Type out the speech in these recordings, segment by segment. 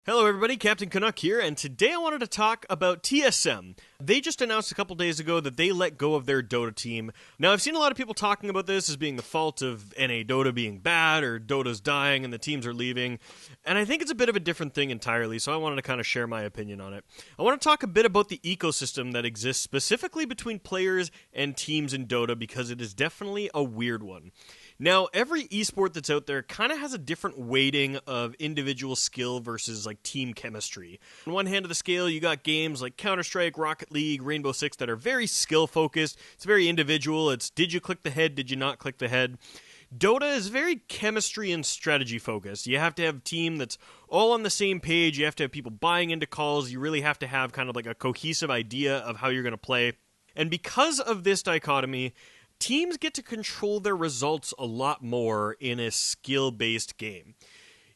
Hello everybody, Cptn.Canuck here, and today I wanted to talk about TSM. They just announced a couple days ago that they let go of their Dota team. Now, I've seen a lot of people talking about this as being the fault of NA Dota being bad, or Dota's dying and the teams are leaving, and I think it's a bit of a different thing entirely, so I wanted to kind of share my opinion on it. I want to talk a bit about the ecosystem that exists specifically between players and teams in Dota, because it is definitely a weird one. Now, every esport that's out there kind of has a different weighting of individual skill versus like team chemistry. On one hand of the scale, you got games like Counter-Strike, Rocket League, Rainbow Six that are very skill focused. It's very individual. It's did you click the head, did you not click the head? Dota is very chemistry and strategy focused. You have to have a team that's all on the same page. You have to have people buying into calls. You really have to have kind of like a cohesive idea of how you're going to play. And because of this dichotomy, teams get to control their results a lot more in a skill-based game.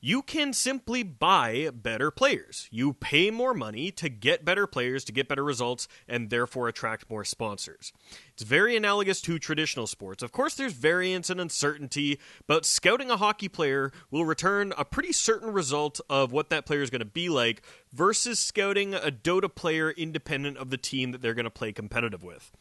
You can simply buy better players. You pay more money to get better players, to get better results, and therefore attract more sponsors. It's very analogous to traditional sports. Of course, there's variance and uncertainty, but scouting a hockey player will return a pretty certain result of what that player is going to be like versus scouting a Dota player independent of the team that they're going to play competitive with.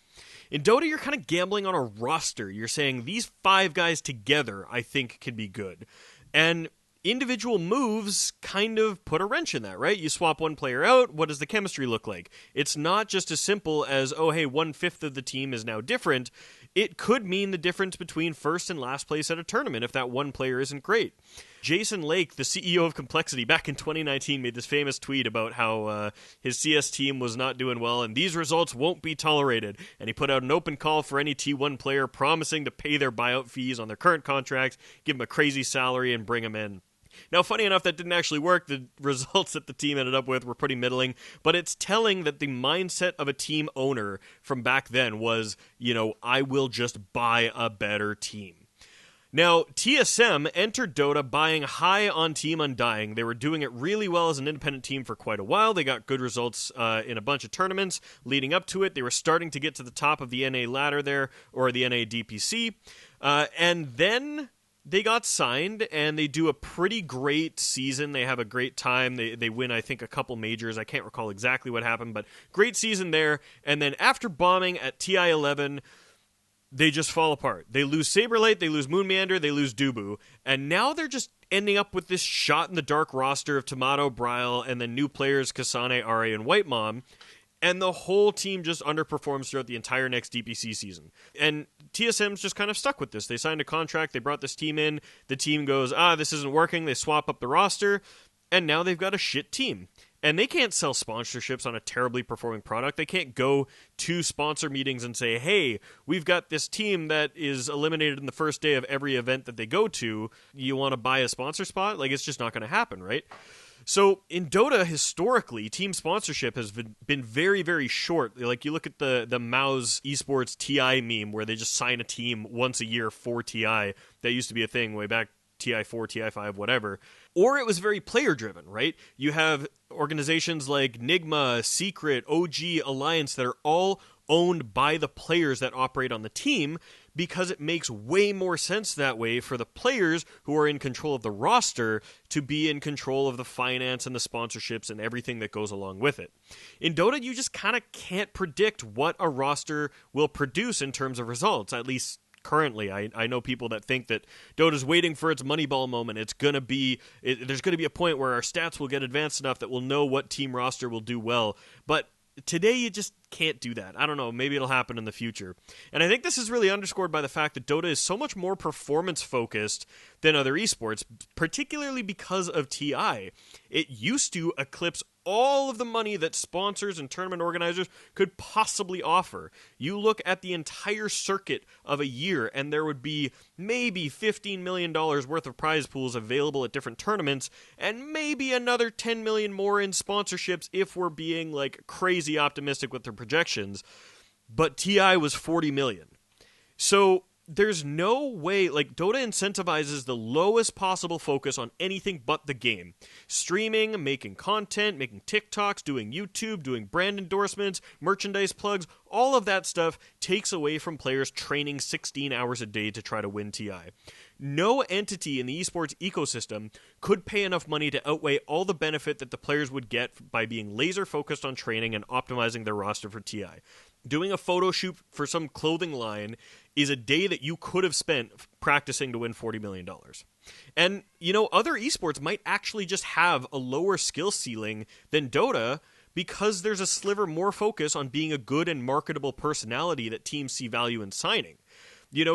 In Dota, you're kind of gambling on a roster. You're saying these 5 guys together, I think, can be good. And individual moves kind of put a wrench in that, right? You swap one player out, what does the chemistry look like? It's not just as simple as, oh, hey, 1/5 of the team is now different. It could mean the difference between first and last place at a tournament if that one player isn't great. Jason Lake, the CEO of Complexity, back in 2019 made this famous tweet about how his CS team was not doing well and these results won't be tolerated. And he put out an open call for any T1 player promising to pay their buyout fees on their current contracts, give them a crazy salary, and bring them in. Now, funny enough, that didn't actually work. The results that the team ended up with were pretty middling, but it's telling that the mindset of a team owner from back then was, I will just buy a better team. Now, TSM entered Dota buying high on Team Undying. They were doing it really well as an independent team for quite a while. They got good results in a bunch of tournaments leading up to it. They were starting to get to the top of the NA ladder there, or the NA DPC, and then they got signed, and they do a pretty great season. They have a great time. They win, I think, a couple majors. I can't recall exactly what happened, but great season there. And then after bombing at TI-11, they just fall apart. They lose Saberlight, they lose Moon Meander, they lose Dubu, and now they're just ending up with this shot-in-the-dark roster of Tomato, Bryle, and then new players Kasane, Ari, and White Mom. And the whole team just underperforms throughout the entire next DPC season. And TSM's just kind of stuck with this. They signed a contract, they brought this team in, the team goes, this isn't working, they swap up the roster, and now they've got a shit team. And they can't sell sponsorships on a terribly performing product. They can't go to sponsor meetings and say, hey, we've got this team that is eliminated in the first day of every event that they go to. You want to buy a sponsor spot? Like, it's just not going to happen, right? So in Dota, historically, team sponsorship has been very, very short. Like, you look at the Mao's Esports TI meme where they just sign a team once a year for TI. That used to be a thing way back, TI4, TI5, whatever. Or it was very player-driven, right? You have organizations like Nigma, Secret, OG, Alliance that are all owned by the players that operate on the team, because it makes way more sense that way for the players who are in control of the roster to be in control of the finance and the sponsorships and everything that goes along with it. In Dota, you just kind of can't predict what a roster will produce in terms of results, at least currently. I know people that think that Dota's waiting for its Moneyball moment. There's going to be a point where our stats will get advanced enough that we'll know what team roster will do well. But today, you just can't do that. I don't know. Maybe it'll happen in the future. And I think this is really underscored by the fact that Dota is so much more performance-focused than other esports, particularly because of TI. It used to eclipse all of the money that sponsors and tournament organizers could possibly offer. You look at the entire circuit of a year, and there would be maybe $15 million worth of prize pools available at different tournaments, and maybe another $10 million more in sponsorships if we're being like crazy optimistic with their projections. But TI was $40 million. So there's no way, like, Dota incentivizes the lowest possible focus on anything but the game. Streaming, making content, making TikToks, doing YouTube, doing brand endorsements, merchandise plugs, all of that stuff takes away from players training 16 hours a day to try to win TI. no entity in the esports ecosystem could pay enough money to outweigh all the benefit that the players would get by being laser focused on training and optimizing their roster for TI. Doing a photo shoot for some clothing line is a day that you could have spent practicing to win $40 million. And, other esports might actually just have a lower skill ceiling than Dota because there's a sliver more focus on being a good and marketable personality that teams see value in signing.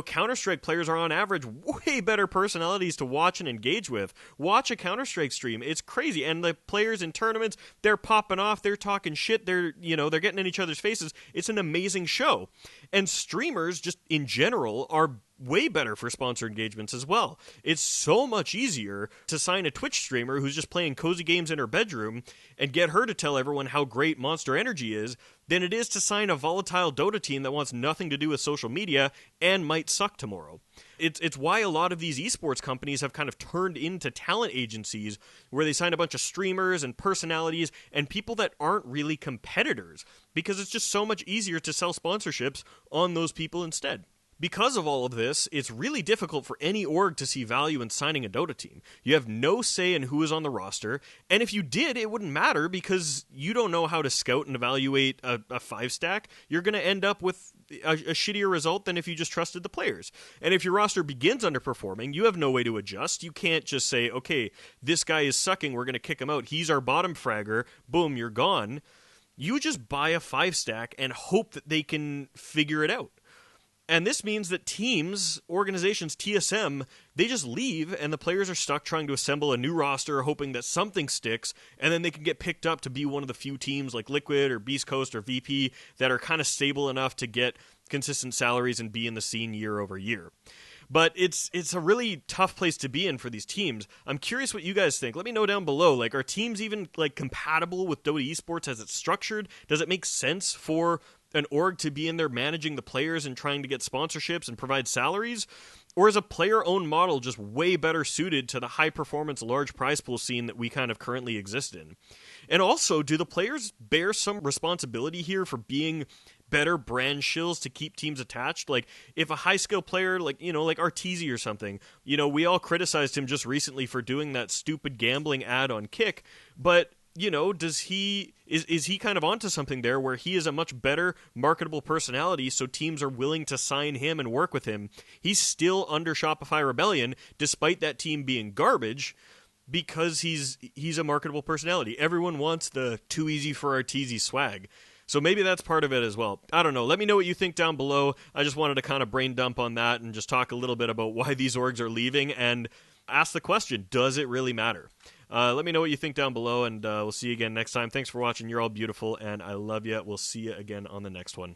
Counter-Strike players are on average way better personalities to watch and engage with. Watch a Counter-Strike stream. It's crazy. And the players in tournaments, they're popping off, they're talking shit, they're getting in each other's faces. It's an amazing show. And streamers, just in general, are way better for sponsor engagements as well. It's so much easier to sign a Twitch streamer who's just playing cozy games in her bedroom and get her to tell everyone how great Monster Energy is than it is to sign a volatile Dota team that wants nothing to do with social media and might suck tomorrow. It's why a lot of these esports companies have kind of turned into talent agencies where they sign a bunch of streamers and personalities and people that aren't really competitors, because it's just so much easier to sell sponsorships on those people instead. Because of all of this, it's really difficult for any org to see value in signing a Dota team. You have no say in who is on the roster, and if you did, it wouldn't matter because you don't know how to scout and evaluate a 5-stack. You're going to end up with a shittier result than if you just trusted the players. And if your roster begins underperforming, you have no way to adjust. You can't just say, okay, this guy is sucking, we're going to kick him out. He's our bottom fragger. Boom, you're gone. You just buy a 5-stack and hope that they can figure it out. And this means that teams, organizations, TSM, they just leave and the players are stuck trying to assemble a new roster, hoping that something sticks, and then they can get picked up to be one of the few teams like Liquid or Beast Coast or VP that are kind of stable enough to get consistent salaries and be in the scene year over year. But it's a really tough place to be in for these teams. I'm curious what you guys think. Let me know down below. Like, are teams even compatible with Dota Esports as it's structured? Does it make sense for an org to be in there managing the players and trying to get sponsorships and provide salaries? Or is a player-owned model just way better suited to the high-performance large prize pool scene that we kind of currently exist in? And also, do the players bear some responsibility here for being better brand shills to keep teams attached? Like, if a high-skill player, like Arteezy or something, we all criticized him just recently for doing that stupid gambling ad on Kick, but is he kind of onto something there where he is a much better marketable personality, so teams are willing to sign him and work with him? He's still under Shopify Rebellion, despite that team being garbage, because he's a marketable personality. Everyone wants the too easy for Arteezy swag. So maybe that's part of it as well. I don't know. Let me know what you think down below. I just wanted to kind of brain dump on that and just talk a little bit about why these orgs are leaving and ask the question, does it really matter? Let me know what you think down below, and we'll see you again next time. Thanks for watching. You're all beautiful, and I love you. We'll see you again on the next one.